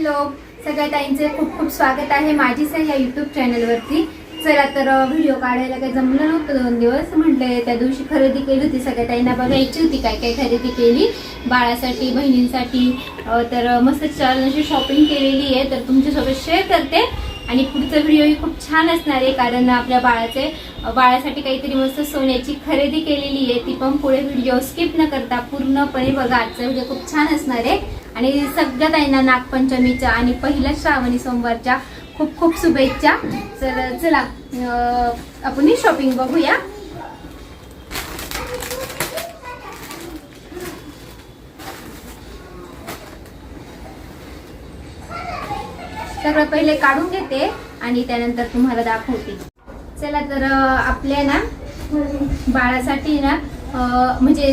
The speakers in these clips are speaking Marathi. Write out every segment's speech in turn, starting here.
हॅलो सगळ्या ताईंचे खूप खूप स्वागत आहे माझी सही या यूट्यूब चॅनलवरती। चला तर व्हिडिओ काढायला काही जमलं नव्हतं 2 दिवस, म्हटले त्या दिवशी खरेदी केली होती, सगळ्या ताईंना बघायची होती काय काय खरेदी केली बाळासाठी बहिणींसाठी। तर मस्त छान अशी शॉपिंग केलेली आहे, तर तुमच्यासोबत शेअर करते। आणि पुढचा व्हिडिओ ही खूप छान असणार आहे, कारण आपल्या बाळासाठी काहीतरी मस्त सोन्याची खरेदी केलेली आहे, ती पण पुढे व्हिडिओ स्किप न करता पूर्णपणे बघा। आजचा व्हिडिओ खूप छान असणार आहे आणि सगळ्या ताईंना नागपंचमीच्या आणि पहिल्या श्रावणी सोमवारच्या खूप खूप शुभेच्छा। तर चला आपण शॉपिंग बघूया। सगळं पहिले काढून घेते आणि त्यानंतर तुम्हाला दाखवते। चला तर आपल्या ना बाळासाठी ना म्हणजे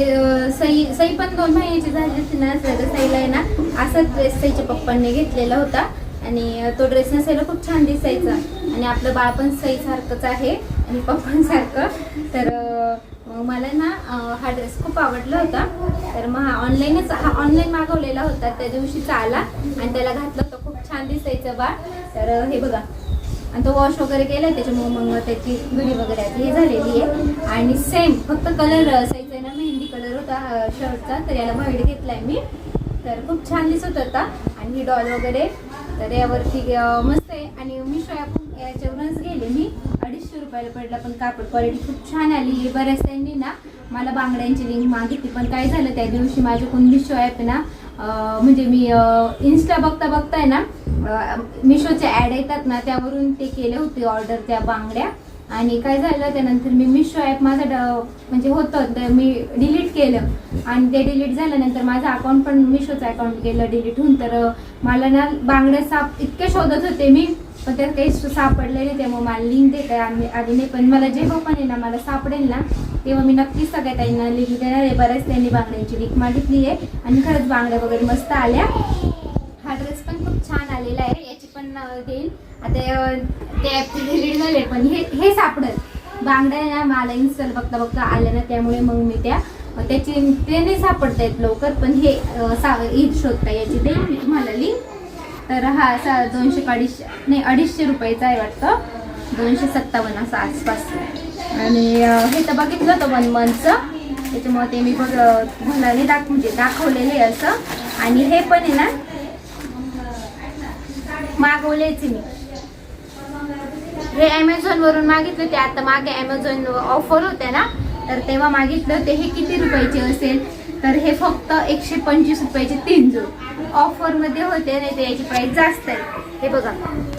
सई पण 2 महिन्याची झाली होती ना, सईला आहे ना असाच ड्रेस सईच्या पप्पांनी घेतलेला होता आणि तो ड्रेस नसायला खूप छान दिसायचा आणि आपलं बाळ पण सई सारखंच आहे आणि पप्पांसारखं। तर मला ना हा ड्रेस खूप आवडला होता, तर मग हा ऑनलाईन मागवलेला होता, त्या दिवशीचा आला आणि त्याला घातलं तर खूप छान दिसायचं बाळ। तर हे बघा, आणि तो वॉश वगैरे केलाय त्याच्यामुळे मग त्याची गुडी वगैरे हे झालेली आहे। आणि सेम फक्त कलर सईचा ना मेहंदी कलर होता शर्टचा, तर याला व्हाईट घेतलाय मी, तर खूप छान दिसत होता। आणि ही डॉल वगैरे तर यावरती मस्त आहे आणि मिशो याच्यावरूनच गेले मी, 250 रुपयाला पडला, पण कापड क्वालिटी खूप छान आली। बऱ्याच त्यांनी ना मला बांगड्यांची लिंक मागितली, पण काय झालं त्या दिवशी माझ्याकडून मिशो ॲप ना म्हणजे मी इन्स्टा बघताय ना मिशोचे ॲड येतात ना, त्यावरून ते केले होते ऑर्डर त्या बांगड्या। आणि काय झालं त्यानंतर मी मिशो ॲप माझं म्हणजे होतं तर मी डिलीट केलं आणि ते डिलीट झाल्यानंतर माझं अकाउंट पण मिशोचं अकाउंट गेलं डिलीट होऊन। तर मला ना बांगड्या इतके शोधत होते मी, पण त्यात काही सापडले नाही, त्यामुळे मला लिंक देते आधी नाही, पण मला जेव्हा पण आहे ना मला सापडेल ना तेव्हा मी नक्कीच सगळ्या ताईंना लिंक देणार आहे। बऱ्याच त्यांनी बांगड्यांची लिंक मागितली आहे आणि खरंच बांगड्या वगैरे मस्त आल्या। हा ड्रेस पण खूप छान आलेला आहे, याची पण देईल आता, ते ॲप डिलीट झाले पण हे सापडत बांगड्या ना मला इन्स्टॉल बघता आल्या ना, त्यामुळे मग मी त्याची ते नाही सापडता येत लवकर, पण हे शोधता याची देईल मी तुम्हाला लिंक। तर हा असा 250 रुपयाचा आहे वाटतं, 257 असा आसपास। आणि हे तर बघितलं होतं 1 मंथचं, त्याच्यामुळे ते मी तुम्हाला म्हणजे दाखवलेले असं। आणि हे पण आहे ना मागवलेच मी, हे ॲमेझॉन वरून मागितले होते, आता मागे ॲमेझॉन ऑफर होते ना तर तेव्हा मागितले होते। हे किती रुपयाचे असेल तर हे फक्त 125 रुपयाचे 3 जोड ऑफर मध्ये होते, नाही तर याची प्राइस जास्त आहे। हे बघा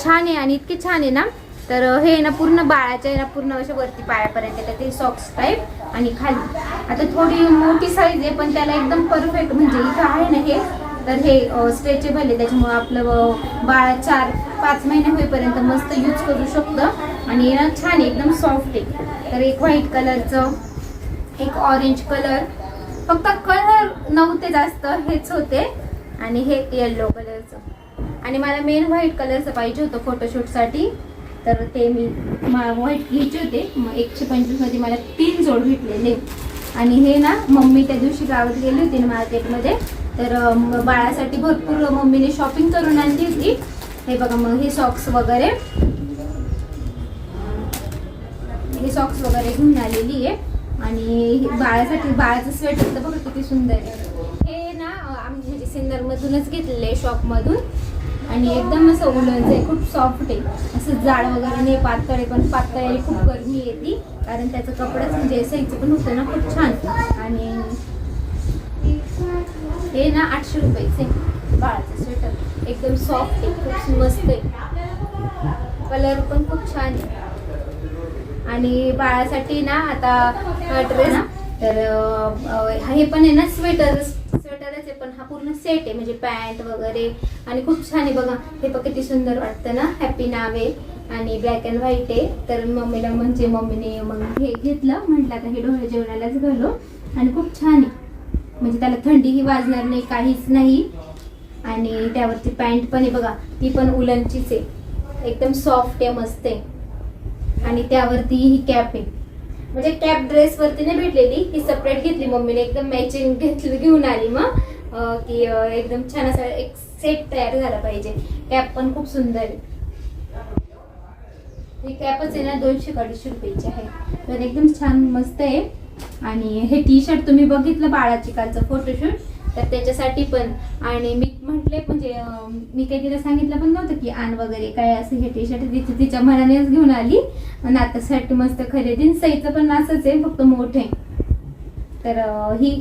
छान आहे आणि इतके छान आहे ना, तर हे ना पूर्ण बाळाच्या आहे ना पूर्ण अशा वरती पायापर्यंत येतात ते सॉक्स टाईप आणि खाली आता थोडी मोठी साईज आहे, पण त्याला एकदम परफेक्ट म्हणजे इथं आहे ना हे, तर हे स्ट्रेचेबल आहे, त्याच्यामुळे आपलं बाळा 4-5 महिने होईपर्यंत मस्त यूज करू शकतं। आणि ना छान एकदम सॉफ्ट आहे। तर एक व्हाईट कलरचं, एक ऑरेंज कलर, फक्त कलर नव्हते जास्त हेच होते, आणि हे येल्लो कलरचं, आणि मला मेन व्हाईट कलरचं पाहिजे होतं फोटोशूटसाठी, तर ते मी व्हाईट घ्यायचे होते। मग 125 मध्ये मला 3 जोड भेटलेले। आणि हे ना मम्मी त्या दिवशी गावात गेली होती ना मार्केटमध्ये, तर बाळासाठी भरपूर मम्मीने शॉपिंग करून आणली होती। हे बघा मग हे सॉक्स वगैरे घेऊन आलेली आहे। आणि बाळाचं स्वेटर तर बघा किती सुंदर आहे, हे ना आम्ही म्हणजे सिन्नरमधूनच घेतलेलं आहे शॉपमधून, आणि एकदम असं उलनचं आहे, खूप सॉफ्ट आहे, असं जाड वगैरे नाही, पातळ आहे, पण पातळ आहे खूप गरमी येते कारण त्याचं कपडाच म्हणजे सईचं पण होतं ना खूप छान। आणि हे ना 800 रुपयाचे बाळाचं स्वेटर, एकदम सॉफ्ट आहे, खूप मस्त आहे, कलर पण खूप छान आहे। आणि बाळासाठी ना आता ड्रेस ना, तर हे पण आहे ना स्वेटरच आहे, पण हा पूर्ण सेट आहे म्हणजे पॅन्ट वगैरे, आणि खूप छान आहे बघा। हे पण किती सुंदर वाटतं ना, हॅपी नाव आहे आणि ब्लॅक अँड व्हाईट आहे। तर मम्मीने मग हे घेतलं, म्हटलं आता हे डोळे जेवणालाच घालू, आणि खूप छान आहे म्हणजे त्याला थंडीही वाजणार नाही काहीच नाही। आणि त्यावरती पॅन्ट पण आहे बघा, ती पण उलनचीच आहे, एकदम सॉफ्ट आहे, मस्त आहे। आणि त्यावरती ही कॅप आहे, म्हणजे कॅप ड्रेस वरती नाही भेटलेली, ही सेपरेट घेतली मम्मीने, एकदम मॅचिंग घेऊन आली मग की एकदम छान असं एक सेट तयार झाला पाहिजे. कॅप पण खूप सुंदर आहे. ही कॅपच आहे ना 200-250 रुपयाची आहे. तर एकदम छान मस्त आहे. आणि हे टी शर्ट तुम्ही बघितलं बाळाची कालचं फोटोशूट, तर त्याच्यासाठी पण. आणि मी म्हटले म्हणजे मी काही तिला सांगितलं पण नव्हतं की आण वगैरे काय असं. हे टी शर्ट तिच्या मनानेच घेऊन आली. नातासाठी मस्त खरेदी. सईचं पण असंच आहे, फक्त मोठे. तर ही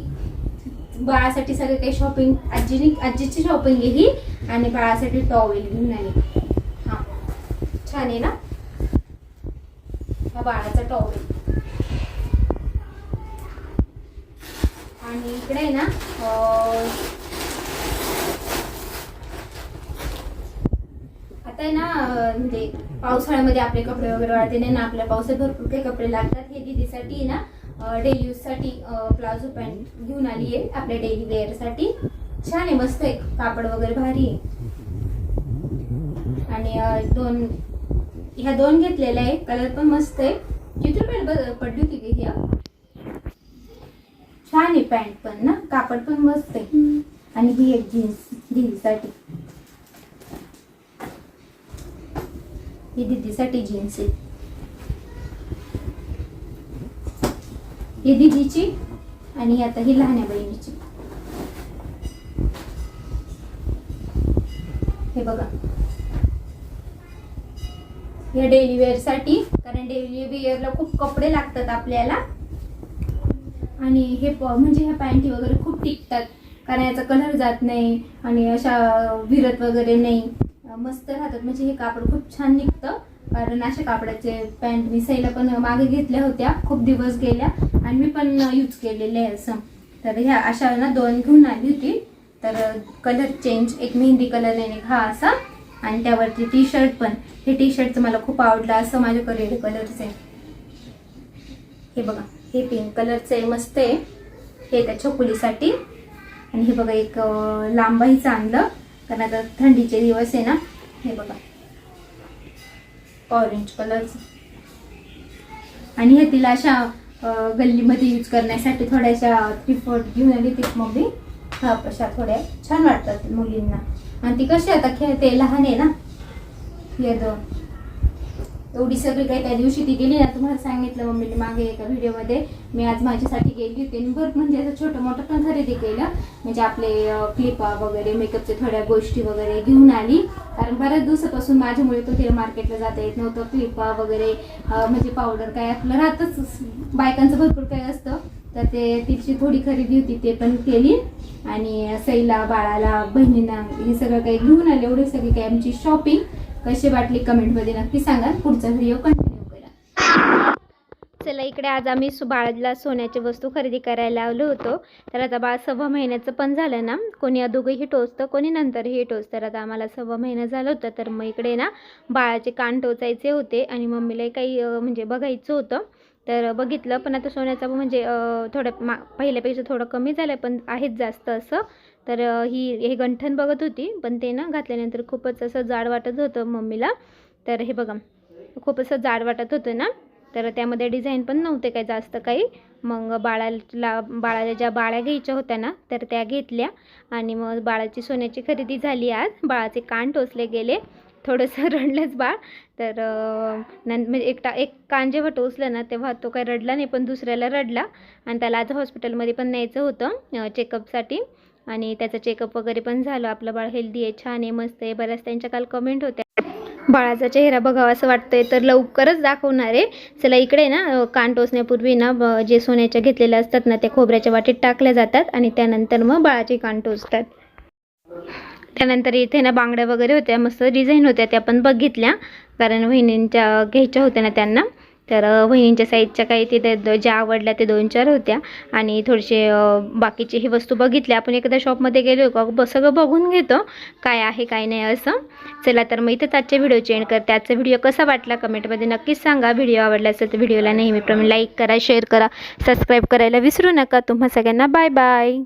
बाळासाठी सगळं काही शॉपिंग आजीची शॉपिंग आहे ही. आणि बाळासाठी टॉवेल घेऊन आली. हा छान आहे ना हा बाळाचा टॉवेल. आणि इकडे ना आता आहे ना म्हणजे पावसाळ्यामध्ये आपले कपडे वगैरे वाळते नाही ना. आपल्या पावसात भरपूर काही कपडे लागतात. हे दीदीसाठी ना डेली यूज साठी प्लाझो पॅन्ट घेऊन आली आहे आपल्या डेली वेअर साठी. छान आहे, मस्त आहे, कापड वगैरे भारी आहे. आणि ह्या 2 घेतलेल्या आहे. कलर पण मस्त आहे. किती रुपयाला पडली होती की ह्या. छान आहे पॅन्ट पण ना, कापड पण मस्त आहे. आणि ही एक जीन्स दीदीसाठी. ही दीदीसाठी जीन्स आहे. ही दीदीची आणि आता ही लहान्या बहिणीची. हे बघा या डेली वेअर साठी, कारण डेली वेअरला खूप कपडे लागतात आपल्याला. आणि हे म्हणजे ह्या पॅन्टी वगैरे खूप टिकतात, कारण याचा कलर जात नाही आणि अशा विरत वगैरे नाही, मस्त राहतात. म्हणजे हे कापड खूप छान निघतं. कारण अशा कापडाचे पॅन्ट मी सईला पण मागे घेतल्या होत्या, खूप दिवस गेल्या आणि मी पण यूज केलेले आहे असं. तर ह्या अशा ना 2 घेऊन आली होती. तर कलर चेंज, एक मेहंदी कलर नाही हा असा, आणि त्यावरती टी शर्ट पण. हे टी शर्टचं मला खूप आवडलं, असं माझ्याकडे कलरचं आहे. हे बघा हे पिंक कलरचं आहे, मस्त आहे. हे त्या छकुलीसाठी. आणि हे बघा एक लांबाईचं आणलं, कारण आता थंडीचे दिवस आहे ना. हे बघा ऑरेंज कलरचं. आणि हे तिला अशा गल्लीमध्ये यूज करण्यासाठी थोड्याशा 3/4 घेऊन आली ती मम्मी. हा अशा थोड्या छान वाटतात मुलींना. आणि ती कशी आता खेळते, लहान आहे ना. हे 2 एवढी सगळी काही त्या दिवशी ती गेली ना, तुम्हाला सांगितलं मम्मीने मागे एका व्हिडिओमध्ये. मी आज माझ्यासाठी गेली होती आणि बरं म्हणजे असं छोटं मोठं पण खरेदी केलं. म्हणजे आपले क्लिपा वगैरे, मेकअपच्या थोड्या गोष्टी वगैरे घेऊन आली. कारण बऱ्याच दिवसापासून माझ्यामुळे तो तिला मार्केटला जाता येत नव्हतं. क्लिपा वगैरे म्हणजे पावडर काय आपलं राहतच, बायकांचं भरपूर काही असतं. तर ते तिची थोडी खरेदी होती, ते पण केली. आणि सईला, बाळाला, बहिणींना हे सगळं काही घेऊन आले. एवढी सगळी काही आमची शॉपिंग. कशी वाटली कमेंटमध्ये नक्की सांगा. पुढचा व्हिडिओ कंटिन्यू करा. चला इकडे आज आम्ही बाळाला सोन्याची वस्तू खरेदी करायला आलो होतो. तर आता बाळ 6 महिन्याचं पण झालं ना. कोणी दोघंही टोचतं, कोणी नंतरही टोचतं. तर आता आम्हाला 6 महिना झालं होतं. तर मग इकडे ना बाळाचे कान टोचायचे होते आणि मम्मीला काही म्हणजे बघायचं होतं. तर बघितलं, पण आता सोन्याचं म्हणजे थोडं पहिल्यापेक्षा थोडं कमी झालं, पण आहेच जास्त असं. तर हे गंठण बघत होती, पण ते ना घातल्यानंतर खूपच असं जाड वाटत होतं मम्मीला. तर हे बघा खूप असं जाड वाटत होतं ना. तर त्यामध्ये डिझाईन पण नव्हते काय जास्त काही. मग बाळाला ज्या बाळ्या घ्यायच्या होत्या ना, तर त्या घेतल्या. आणि मग बाळाची सोन्याची खरेदी झाली आज. बाळाचे कान टोचले गेले. थोडंसं रडलंच बाळ. तर म्हणजे एक कान जेव्हा टोचलं ना, तेव्हा तो काही रडला नाही, पण दुसऱ्याला रडला. आणि त्याला आज हॉस्पिटलमध्ये पण न्यायचं होतं चेकअपसाठी. आणि त्याचं चेकअप वगैरे पण झालं. आपलं बाळ हेल्दी आहे, छान आहे, मस्त आहे. बऱ्याच त्यांच्या काल कमेंट होत्या बाळाचा चेहरा बघावा असं वाटतंय, तर लवकरच दाखवणार आहे. चला इकडे ना कान टोचण्यापूर्वी ना जे सोन्याच्या घेतलेल्या असतात ना, त्या खोबऱ्याच्या वाटीत टाकल्या जातात आणि त्यानंतर मग बाळाचे कान टोचतात. त्यानंतर इथे ना बांगड्या वगैरे होत्या, मस्त डिझाईन होत्या, त्या पण बघितल्या. कारण वहिनींच्या घ्यायच्या होत्या ना त्यांना. तर वहिनींच्या साईजच्या काही तिथे ज्या आवडल्या ते 2-4 होत्या. आणि थोडेसे बाकीचे ही वस्तू बघितल्या. आपण एकदा शॉपमध्ये गेलो का सगळं बघून घेतो काय आहे काय नाही असं. चला तर मग इथेच आजच्या व्हिडिओची एंड करते. आजचा व्हिडिओ कसा वाटला कमेंटमध्ये नक्कीच सांगा. व्हिडिओ आवडला असेल तर व्हिडिओला नेहमीप्रमाणे लाईक करा, शेअर करा, सबस्क्राईब करायला विसरू नका. तुम्हा सगळ्यांना बाय बाय.